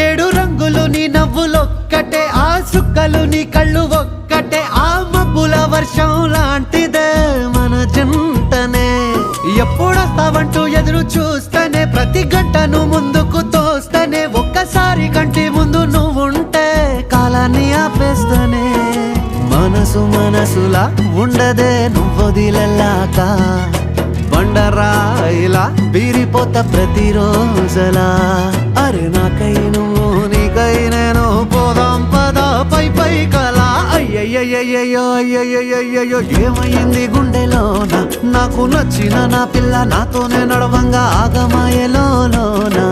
ఏడు రంగులు నీ నవ్వులొక్కటే, ఆ సుక్కలు నీ కళ్ళు ఒక్కటే, ఆ మబ్బుల వర్షం లాంటిదే మన జంటనే. ఎప్పుడొస్తావంటూ ఎదురు చూస్తేనే, ప్రతి గంటను ముందుకు తోస్తేనే, ఒక్కసారి కంటి ముందు నువ్వుంటే కాలాన్ని ఆపేస్తేనే. మనసు మనసులా ఉండదే నువ్వొదిలెళ్ళాక, బండరాయిలా బీరిపోత ప్రతిరోజలా. అరే నాకై నువ్వు నీకై నేను, పోదాం పదా పై పై కలా. అయ్యయ్యయ్యో అయ్యయ్యయ్యో ఏమైంది గుండెలోన, నాకు నచ్చిన నా పిల్ల నాతోనే నడవంగా ఆగమాయలోనా.